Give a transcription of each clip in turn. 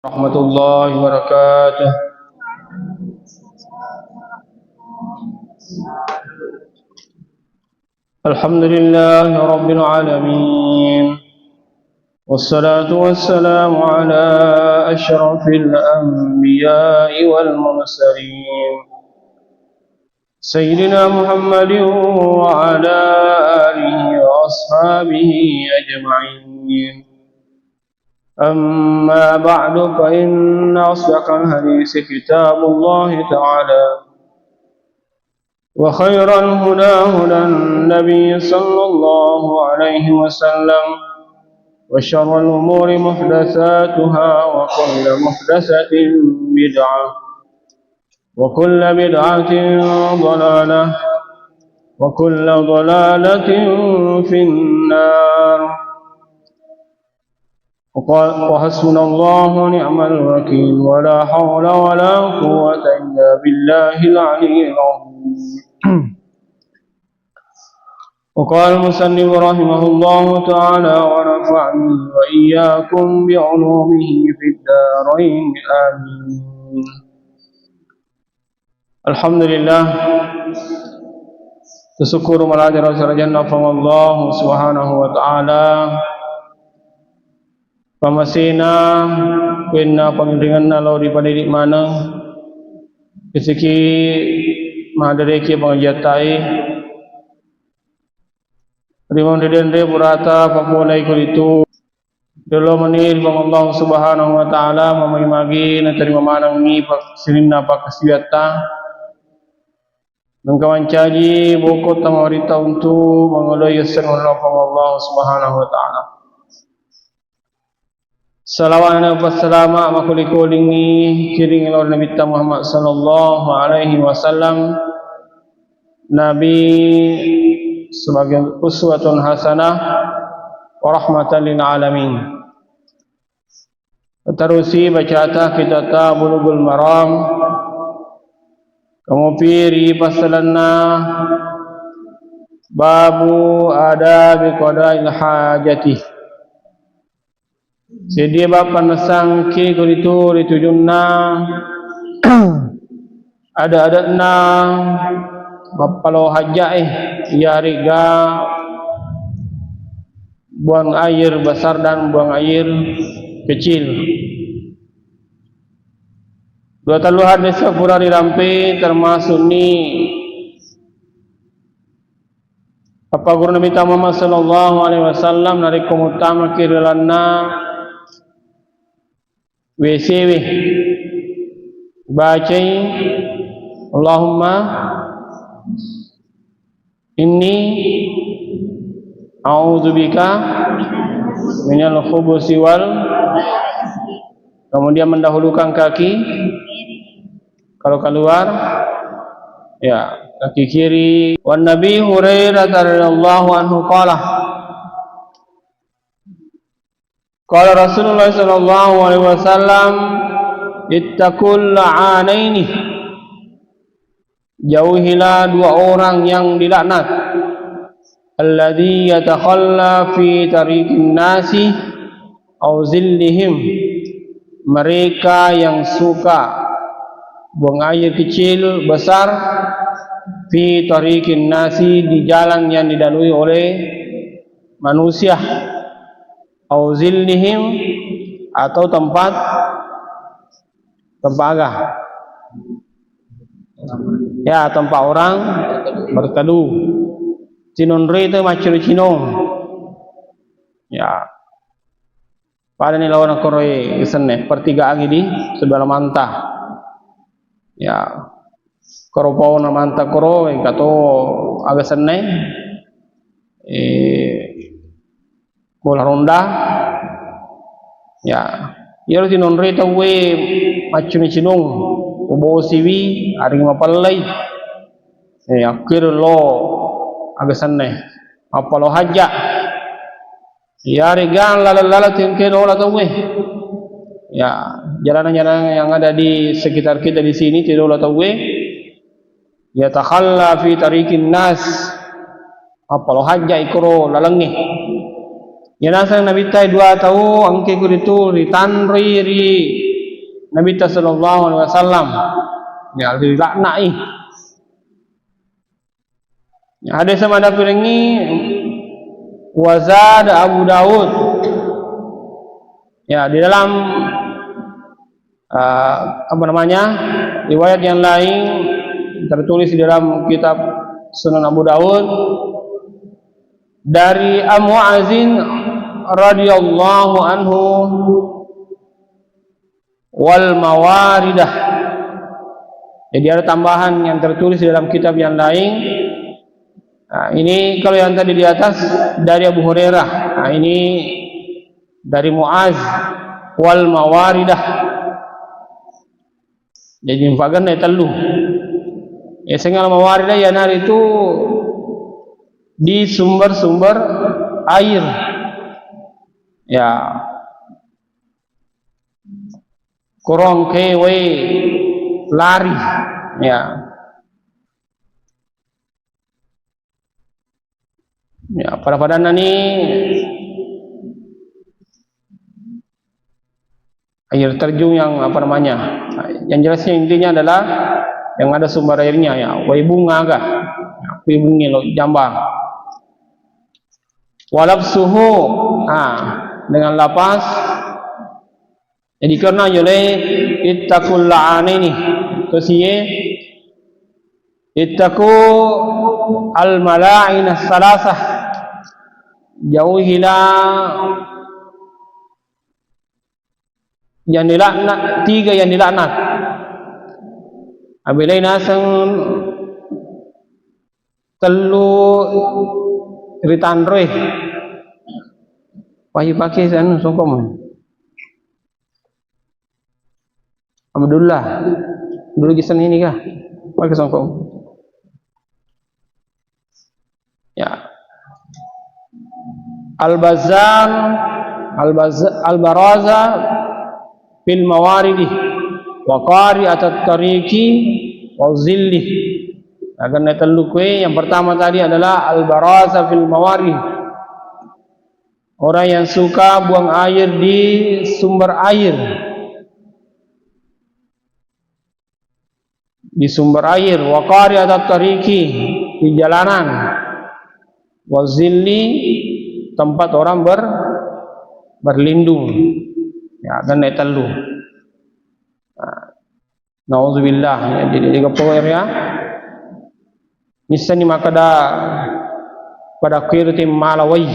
ورحمة الله وبركاته. الحمد لله رب العالمين، والصلاة والسلام على أشرف الأنبياء والمرسلين سيدنا محمد وعلى آله وأصحابه أجمعين. أما بعد، فإن أصدق الحديث كتاب الله تعالى، وخير الهدى هدى النبي صلى الله عليه وسلم، وشر الأمور محدثاتها، وكل محدثة بدعة، وكل بدعة ضلالة، وكل ضلالة في النار. وحسبنا الله ونعم الوكيل، ولا حول ولا قوة إلا بالله العلي العظيم. وقال المصنف رحمه الله تعالى: ونفعني وإياكم بعلومه في الدارين آمين. Alhamdulillah, syukur malajah rasulullah Allah subhanahu wa ta'ala pamasina kuinna pangiringan na law di panidik mana kisiki mahadareki pangajatai rimang didendre purata pamulai kulitu dulu menir bang Allah subhanahu wa ta'ala mamai-magi na terima manang ni pak sininna pak kasiwata Nangkawan caji bukut tamarita untuk mengulai yasan Allah subhanahu wa ta'ala. Salawat dan wassalama makulikulingi kiring oleh Nabi Muhammad sallallahu alaihi wasallam, Nabi sebagai uswatun hasanah wa rahmatan lil alamin. Terusi baca kita ta Bulughul Maram Kemupiri pasalanna babu adabi qada'il hajati. Sedia bapa nasang ki kulitu ritujunna ada-adana bapalo hajat ya riga buang air besar dan buang air kecil. Dua taluhan desa pura dirampi termasuk ni apa guru Nabi Muhammad sallallahu alaihi wasallam narik komutama kirilanna WCW bacai Allahumma inni a'udzubika minal khubusi wal, kemudian mendahulukan kaki kalau keluar, ya kaki kiri. Wan Nabi Hurairah radhiyallahu anhu qala Rasulullah sallallahu alaihi wasallam ittaqul la'anaini, jauhilah dua orang yang dilaknat, alladzi yatakhalla fi tariqin nasi aw zillihim, mereka yang suka buang air kecil besar fi tariqin nasi, di jalan yang dilalui oleh manusia, au zillihim, atau tempat agah, ya tempat orang berteduh. Cinonre itu macam cinong, ya pada ni lawan koroi isenne pertigaan ini sebelah mantah, ya koropau na mantah koroi kato agak senne bola ronda, ya ia si nonre tu we macam cinong ubo siwi aring mapalai akhir lo agak senne apa lo hajat ya regan lala tingkir olah tu we, ya jalanan-jalanan yang ada di sekitar kita di sini tidak olah tu we, ya takhalla fi tariqin nas, apa lo hajat ikro lalangi. Yana sang Nabi tai dua tahu angke kuritu ritanri ri Nabi sallallahu alaihi wasallam ya dilaknat ya, ada sama ada piringi wazad Abu Daud ya di dalam apa namanya riwayat yang lain tertulis di dalam kitab Sunan Abu Daud dari Mu'azin radhiyallahu anhu wal mawaridah. Jadi ada tambahan yang tertulis di dalam kitab yang lain. Nah, ini kalau yang tadi di atas dari Abu Hurairah. Nah, ini dari Mu'az wal mawaridah. Jadi fagan na telu. Ya sengal mawaridah ya nari itu di sumber-sumber air. Ya. Korong kewe lari ya. Ya pada ini air terjun yang apa namanya? Yang jelasnya intinya adalah yang ada sumber airnya ya. Wai bunga kah? Wai bungi lo jambang. Walab suhu dengan lapas. Jadi karena yole ittaqul la'anaini kesiye ittaqu al mala'in as-salasah jauhilah yang dilaknat tiga yang dilaknat abilai nasang telu ritanroy pakai sana songkom Abdullah dulu kisah ini kah pakai songkong ya Al-Bazzar Al-Baraza fil mawaridi wa qari'at at-tariqi wa zilli. Akan netelu kue yang pertama tadi adalah Al-Baraza fil mawarid, orang yang suka buang air di sumber air, di sumber air, wa qari'at at-tariqi, di jalanan, wa zilli, tempat orang berlindung. Ya, dan netelu. Nauzubillah. Ya, jadi tiga power ya. Misani makada pada kirti malawai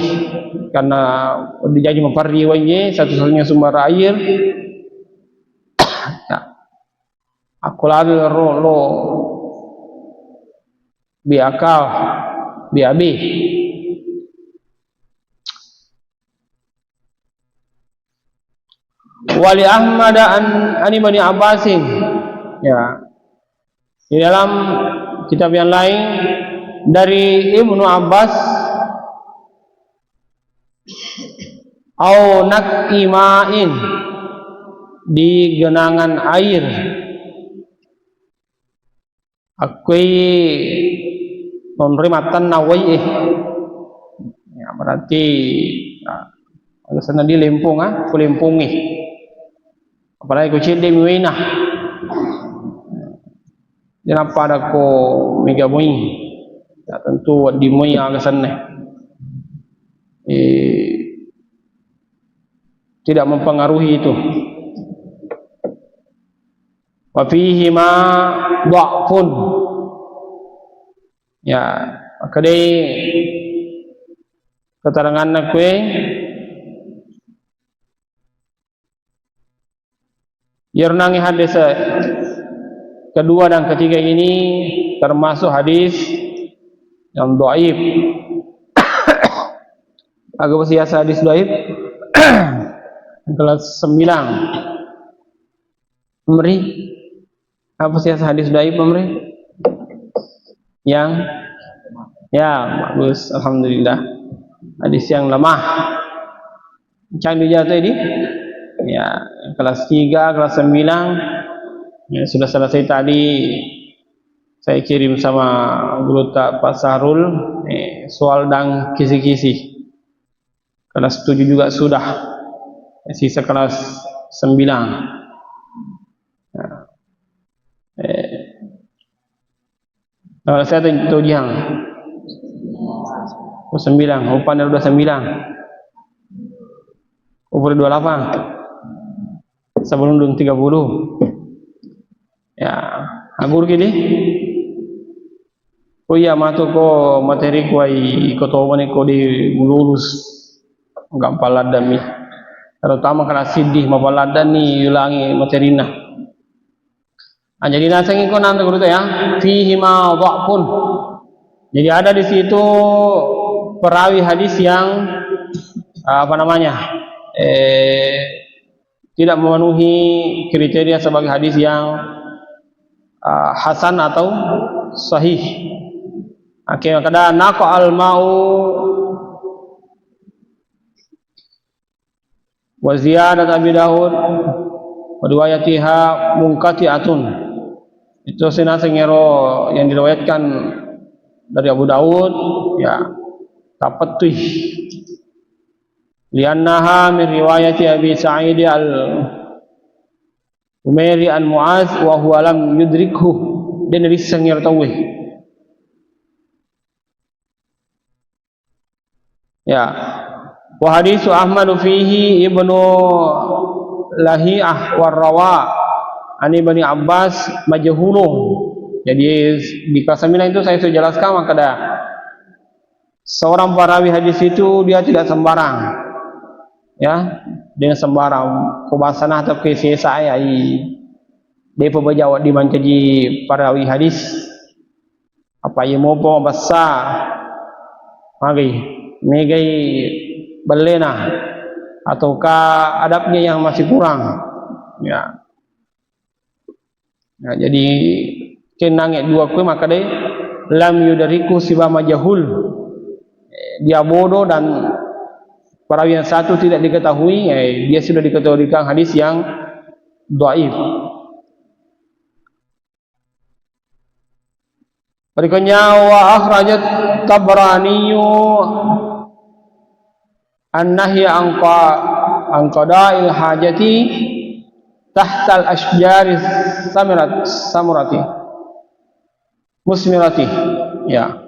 karena dijanji memperri waye satu-satunya sumber air. Ya. Aku lalu lo biakal biabi. Wali Ahmad an Ibnu Abbasin ya di dalam kitab yang lain dari Ibnu Abbas au nakimain di genangan air akui nonrimatan nawai ya berarti ada sana di lempung kulimpungi apalagi kucing di Muina dan apa ada ko mega mui ya, tentu di mui agak sana tidak mempengaruhi itu. Wa fihi ma dha'fun ya maka deh keterangan nakwe Yernangi hadis kedua dan ketiga ini termasuk hadis yang dhaif. Agak biasa hadis dhaif. Kelas 9. Pemeri apa sih hadis dhaif pemeri? Yang ya bagus alhamdulillah. Hadis yang lemah. Canggih jatuh ini. Ya, kelas 3, kelas 9 ya, sudah selesai tadi saya kirim sama guru Pak Sarul soal dan kisi-kisi. Kelas 7 juga sudah, sisa kelas 9 Saya tu jang. Oh 9, upan udah 9. Umur 28. Sebelum 30. Ya, agur gini. Oh iya matu ko materi ko ay kotoban ko di lulus gampalad dami. Terutama kalau sidih mapaladan ni ulangi materina. Jadi nasangin ko nanti guru ya, fihi ma dha'fun. Jadi ada di situ perawi hadis yang apa namanya? Tidak memenuhi kriteria sebagai hadis yang hasan atau sahih. Akhirnya kada naqal mau wa ziyadat Abi Daud wa riwayatiha munqati'atun. Itu sinasengero yang diriwayatkan dari Abu Daud ya tapatuh liannaha min riwayati Abi Sa'id al-Umairi an Mu'az wa huwa lam yudrikhu dan risengero tawih ya wa haditsu Ahmad fihi ibnu Lahiyah warrawa ani Bani Abbas majhulun. Jadi di kelas 9 itu saya sudah jelaskan maka ada seorang perawi hadis itu dia tidak sembarang ya, dia sembarang kubasanah atau kesi saya dia pembajawat di mancaji perawi hadis apa yang mau besar magi megai belena ataukah adabnya yang masih kurang ya. Nah, jadi kenangnya dua kue maka deh lam yudariku sibah majahul dia bodoh dan perawi yang satu tidak diketahui dia sudah dikategorikan hadis yang dhaif. Berikutnya wa akhrajat Tabrani an-nahy an qada'il hajati tahtal ashjari samurati musmirati ya.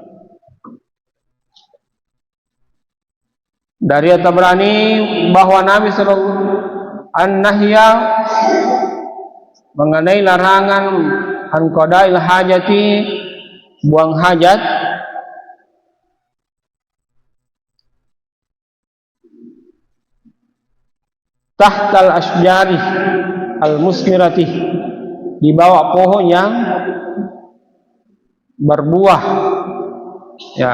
Dari Tabrani bahwa Nabi sallallahu an-nahya mengenai larangan an qada'il hajati buang hajat tahtal ashjari al-musmirati di bawah pohon yang berbuah ya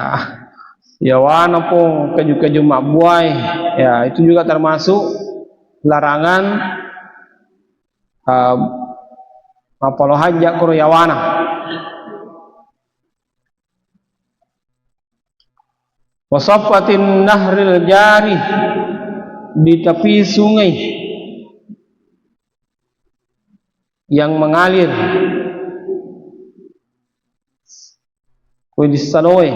ya wana pun keju-keju buah ya itu juga termasuk larangan mapalo hajat kuryawana. Wasafatin nahril jari di tepi sungai yang mengalir kudisaloi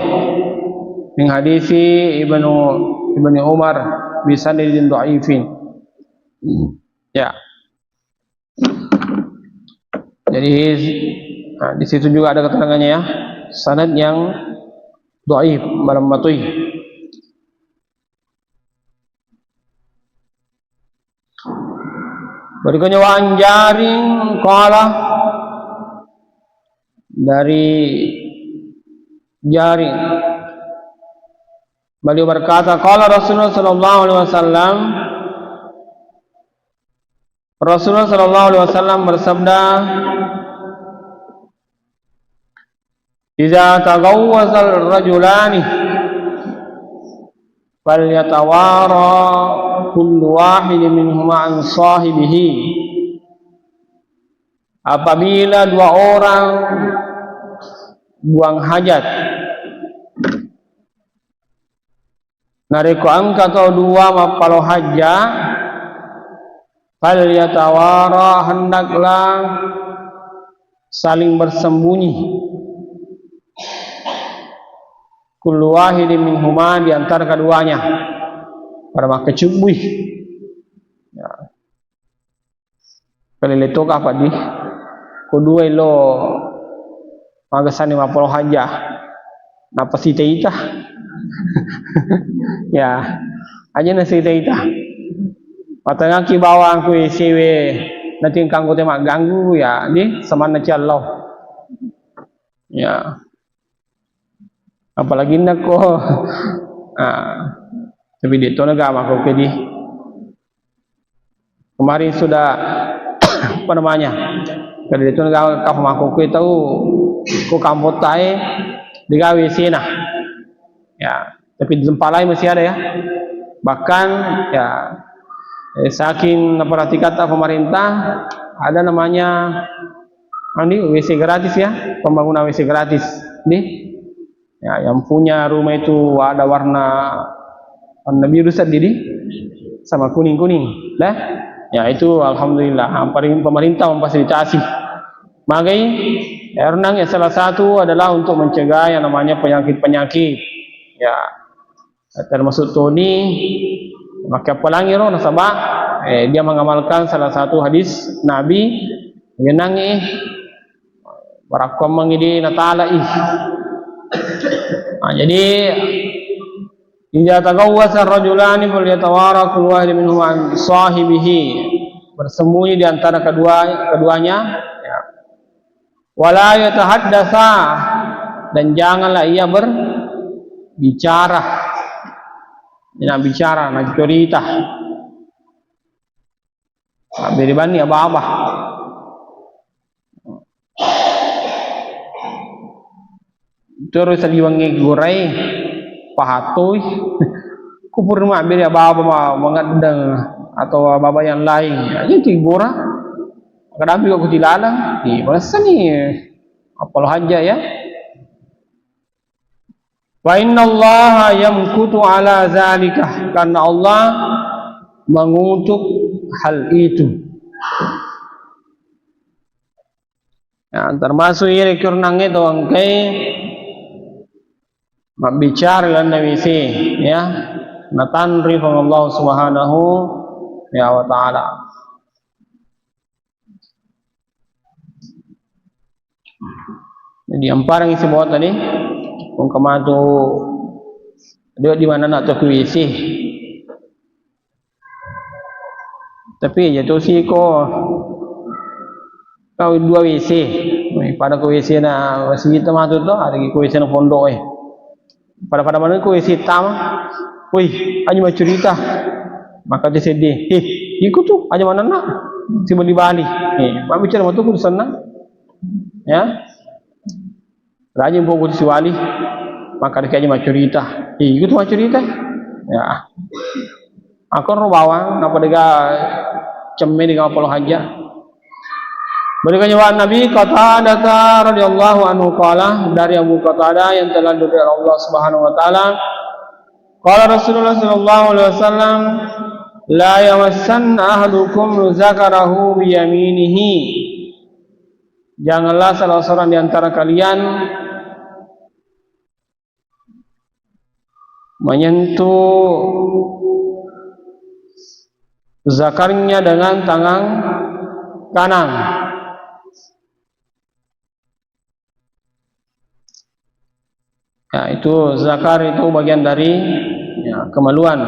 min hadisi Ibnu Umar bisanadin dhaifin ya. Jadi di situ juga ada keterangannya ya, sanad yang dhaif malam matui. Berikutnya wa anjaring qala dari Jaring beliau berkata qala Rasulullah sallallahu alaihi wasallam Rasulullah sallallahu alaihi wasallam bersabda idza tagawwazal rajulani falyatawara kullu wahidin minhuma an sahibihi. Apabila dua orang buang hajat nareko angka atau dua mapalo haja falyatawara hendaklah saling bersembunyi kullu wahidin minhuma di antara keduanya para mak kecubui ya kalau letok apa di kedua lo magasan 50 haja napa sita ita ya aja na sita ita patanga ki bawang ku siwe nanti kanggo te ganggu ya di samana callo ya apalagi nak ko tapi dito nagama ko kedi kemarin sudah apa namanya kalau dito nagama ka pamangko ko tahu ko kampot tae digawe sina ya tapi di tempat lain masih ada ya bahkan ya saking perhatikan pemerintah ada namanya WC gratis ya pembangunan WC gratis nih ya yang punya rumah itu ada warna biru tadi sama kuning lah ya itu alhamdulillah pemerintah memfasilitasi makanya renang ya salah satu adalah untuk mencegah yang namanya penyakit ya termasuk Tony maka pelangi roh nasabah dia mengamalkan salah satu hadis Nabi yenangi barakom mangidi natala jadi idza tagawwasa ar-rajulani falyatawara kullu wahid minhum an sahibihi bersembunyi di antara keduanya ya. Wala yatahaddatsa dan janganlah ia berbicara bicara nak cerita beribani apa-apa terus diwangi gurai pahatoy kupur mak beri apa-apa mengadang atau apa-apa yang lain aja tibura kadang juga kutilalang di masa ni apalah aja ya wa innallaha yamkutu ala zalika karena Allah mengutuk hal itu ya, termasuk ini kurnang itu angkai bicara dengan Nabi ya natanri Allah subhanahu ya wa ta'ala jadi ampar yang isi bawah tadi kung kamato dia di mana nak tu WC tapi jatuh si ko kau 2 WC pada ko WC na masjid matu tu ada ko WC na pondok pada mana ko WC tam woi aja mau cerita maka dia sedih ikut tu aja mana nak si bali mak bicara matu ku sana ya rajin pokok si wali maka dia aja mau cerita ikut mau cerita ya aku ro bawang napa dega cemme dengan polo haja berikan jawab Nabi Qatadah radhiyallahu anhu qala dari Abu Qatadah yang telah dari Allah Subhanahu wa taala qala Rasulullah sallallahu alaihi wasallam la yamassanna ahadukum zakarahu bi yaminihi janganlah salah seorang di antara kalian menyentuh zakarnya dengan tangan kanan ya itu zakar itu bagian dari ya, kemaluan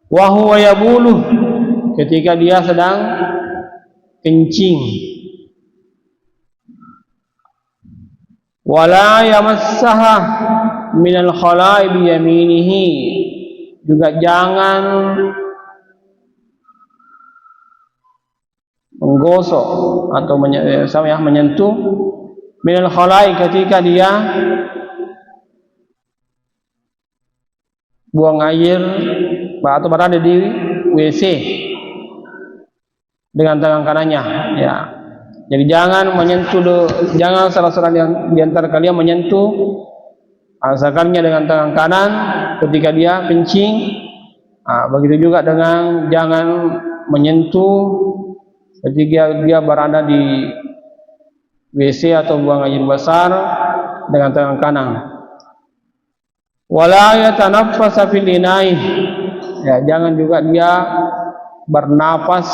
wa huwa yabuluh ketika dia sedang kencing wala yamassaha minal khala'i bi yaminihi juga jangan menggosok atau menyentuh minal khala'i ketika dia buang air atau berada di WC dengan tangan kanannya ya. Jadi jangan menyentuh, jangan salah seorang di antara kalian menyentuh zakarnya dengan tangan kanan ketika dia kencing. Begitu juga dengan jangan menyentuh ketika dia berada di WC atau buang air besar dengan tangan kanan. Wala yatanaffasa fil ina'i. Ya, jangan juga dia bernapas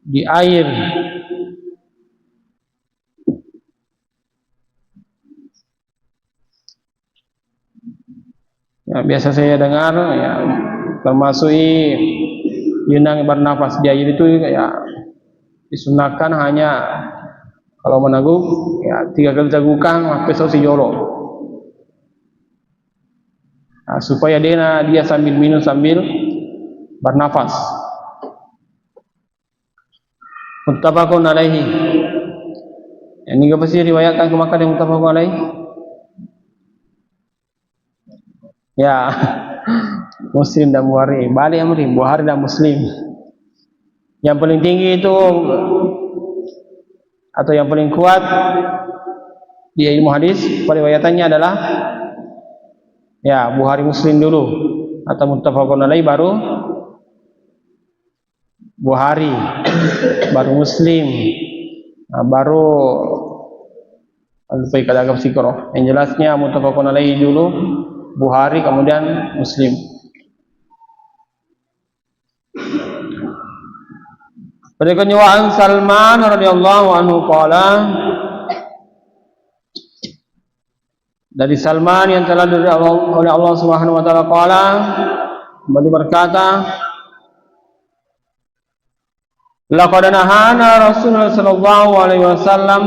di air. biasa saya dengar ya, termasuk Yunang bernafas dia itu ya disunahkan hanya kalau menaguk ya 3 kali tagukan sampai selesai jolo. Nah, supaya dia sambil minum sambil bernafas. Muttafaqun alaihi. Ini apa sih riwayatkan ke makan yang muttafaqun alaihi? Ya, Muslim dan Bukhari. Balik amri Bukhari dan Muslim. Yang paling tinggi itu atau yang paling kuat di ilmu hadis periwayatannya adalah ya Bukhari Muslim dulu atau muttafaqun alaihi baru Bukhari baru Muslim baru lupa kata sikroh. Yang jelasnya muttafaqun alaihi dulu Bukhari kemudian Muslim. Berikutnya wa Salman radhiyallahu anhu qala, dari Salman yang telah diriwayatkan oleh Allah Subhanahu wa taala qala, beliau berkata, laqad nahana Rasulullah sallallahu alaihi wasallam.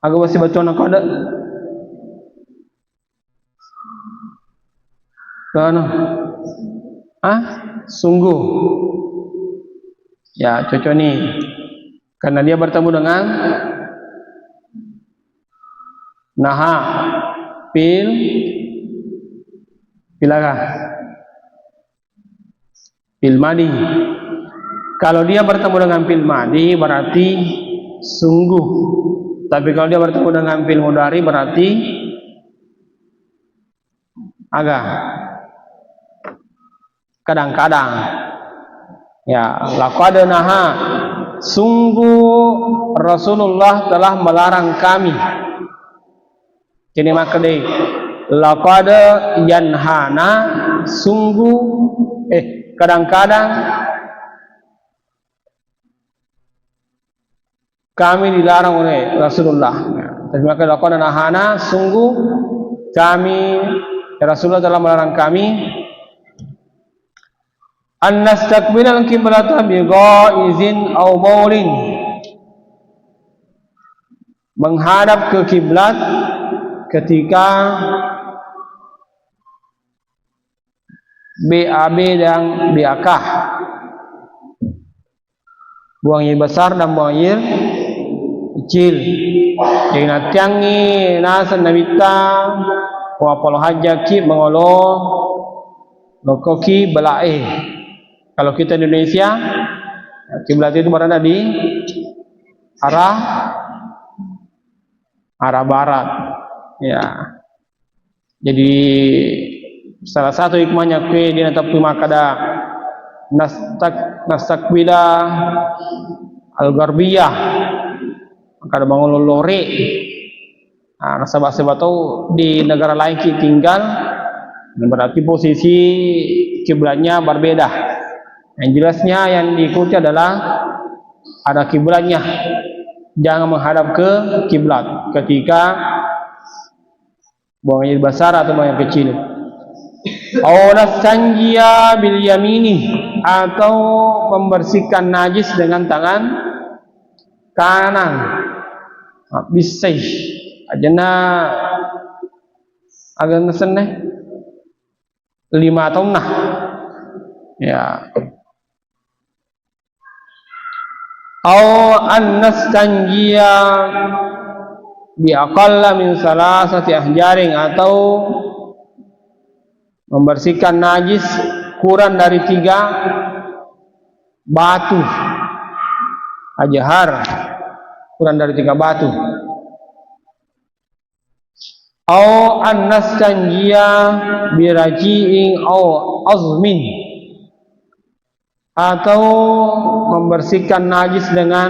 Aku masih baca naqad. Kana? Sungguh. Ya, cocok nih. Karena dia bertemu dengan naha pilakah fil madi. Kalau dia bertemu dengan fil madi berarti sungguh. Tapi kalau dia bertemu dengan fil mudhari berarti agak kadang-kadang. Ya, laqad naha, sungguh Rasulullah telah melarang kami. Ini maknanya laqad yanhana, sungguh kadang-kadang kami dilarang oleh Rasulullah. Jadi maka laqad nahana, sungguh kami Rasulullah telah melarang kami an nastaqbilal qiblata bi ghaizin aw baulin, menghadap ke kiblat ketika BAB dan BAK, buang air besar dan buang air kecil. Jadi natiangi nasan nabita wa polo hajaki mengolo lokoki belae. Kalau kita di Indonesia, kiblat itu berada di arah barat. Ya. Jadi salah satu hikmahnya dia tetap makada nastaqbila al-gharbiyah. Makada bangun lore. Nah, nasabah-nasabah tahu di negara lain kita tinggal, berarti posisi kiblatnya berbeda. Yang jelasnya yang diikuti adalah ada kiblatnya. Jangan menghadap ke kiblat ketika buang air besar atau buang air kecil. Aw sanjia bil yamini, atau membersihkan najis dengan tangan kanan. Bisai ajana agak ngesen 5 tahun nah. Ya. Aw an nastanjia bi aqalla min salasati ahjarin, atau membersihkan najis kurang dari 3 batu. Ajhar kurang dari 3 batu. Aw an nastanjia bi raji'in aw azmin, atau membersihkan najis dengan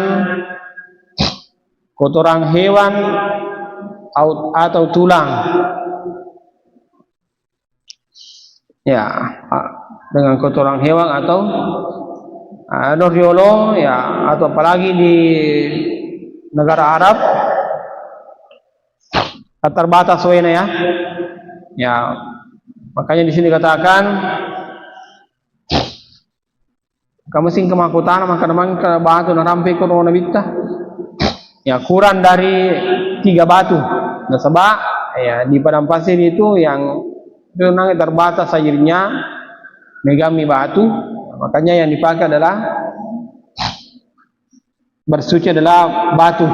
kotoran hewan atau tulang. Ya, dengan kotoran hewan atau doriolo, ya, atau apalagi di negara Arab terbatas wena ya. Ya, makanya di sini katakan kamu sing kemakutan maka memang ke batu na rampe ko na bitta. Ya, kurang dari 3 batu. Nah, sebab ya di padang pasir itu yang memang terbatas airnya megami batu, makanya yang dipakai adalah bersuci adalah batu.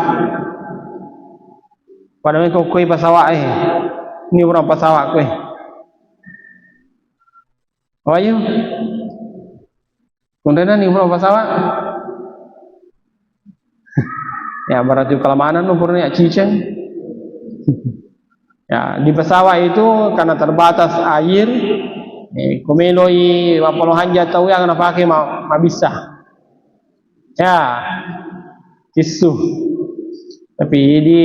Padahal kau kue pasawa ini orang pasawa kue. Oh ayo, kemudian ini orang pasawa. Ya berarti kelemahan nu purnya ciceng. Ya di pasawa itu karena terbatas air, kumeloi wapolohan jatuh yang nak pakai ma bisa. Ya, tisu. Tapi di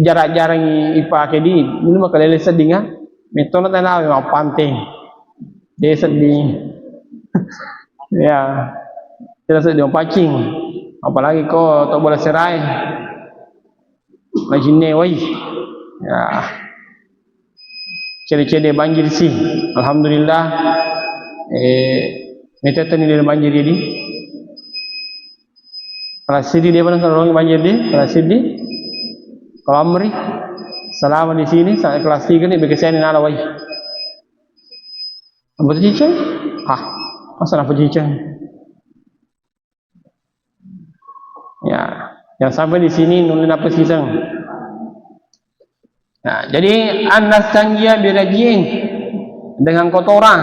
jarak-jarang ipakai di ini maka lele seding ah. Metode tanah mau panting. Dia seding. Ya, tidak sedih pancing. Apalagi kau tak boleh serai. Majinne woi. Ya. Cede-cede banjir sih. Alhamdulillah. Metode ini banjir jadi. Kelas sidi dia pernah kalau banjir di kelas sidi. Kalau Amri selama di sini saya kelas 3 ni berkesan nala wai. Apa cicing? Pasal apa cicing? Ya, yang sampai di sini nulis apa cicing? Nah, jadi anastangia birajin dengan kotoran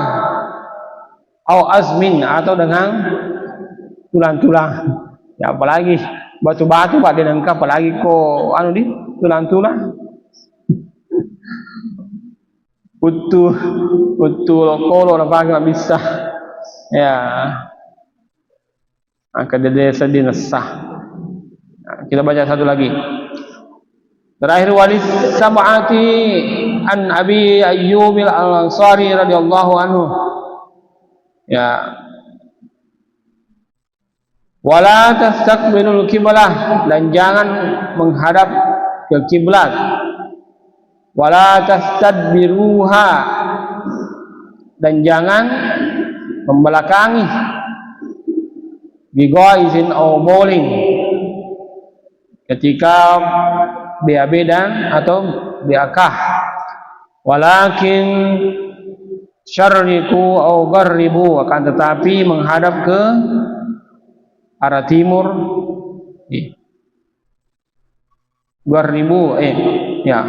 atau azmin atau dengan tulang-tulang. Ya apalagi batu-batu pak dengan apalagi ko anu di tulang-tulang. Utuh kolo apa nggak bisa. Ya, angka desa dinasah. Nah, kita baca satu lagi. Terakhir walis sab'ati an Abi Ayyub al-Ansari radhiyallahu anhu. Ya. Wala tastaqbilul qiblah, dan jangan menghadap ke kiblat. Wala tastadbiruha, dan jangan membelakangi. Bigoizin aw bowling, ketika BAB dan atau BAKah. Walakin syarriku aw gharribu, akan tetapi menghadap ke arah timur. Gharribu ya.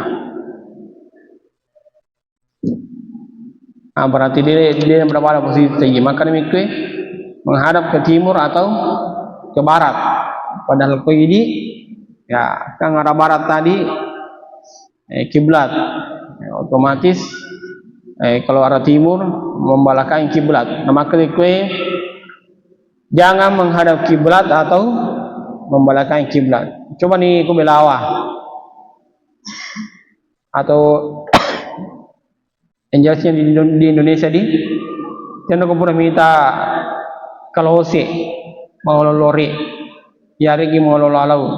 Berarti dia berapa posisi tinggi, maka demikian menghadap ke timur atau ke barat. Padahal kau ini ya kan arah barat tadi kiblat, otomatis kalau arah timur membelakangi kiblat. Nah, maka kau jangan menghadap kiblat atau membelakangi kiblat. Coba nih kau belawah atau yang jelasnya di Indonesia di jangan kau pernah minta kalau si mau lori ya lagi mau lalu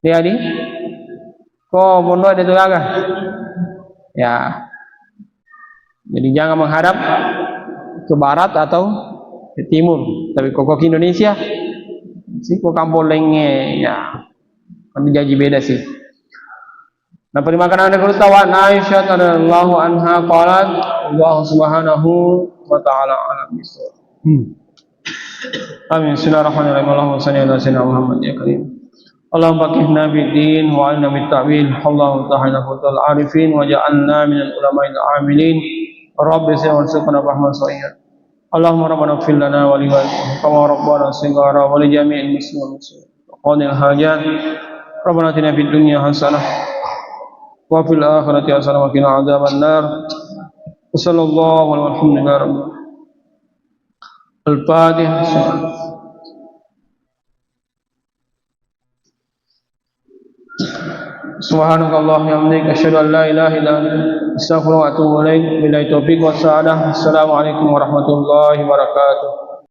dia di kau bondo ada tuh agak ya, jadi jangan menghadap ke barat atau ke timur. Tapi kok ke Indonesia sih kok kampung lenge ya kan dijaji beda sih. Nah, perimakan anda kerutawan Aisyah radhiyallahu anha qalat Allah subhanahu wa ta'ala alam bisawab. Amin. Bismillahirrahmanirrahim. Allahumma shalli ala sayyidina Muhammad ya karim. Allahumma faqihna fid-din wa 'allimna bit-ta'wil. Allahumma ta'ala futul arifin wa ja'alna minal ulama'il 'amilin. Rabbi sirna rahman sa'ir. Allahumma rabbana ighfir lana wa li walidayna kama rabbana shighara wa li jami'il muslimin wa qadil hajat. Rabbana atina fid dunya hasanah wa fil akhirati hasanah wa qina adzaban nar. Wassallallahu alhamdulillahi rabbil Al-Fatihah. Subhanakallahumma wa bihamdika asyhadu an la ilaha illa anta astaghfiruka wa atubu ilaik. Billahi taufiq was sadah. Assalamualaikum warahmatullahi wabarakatuh.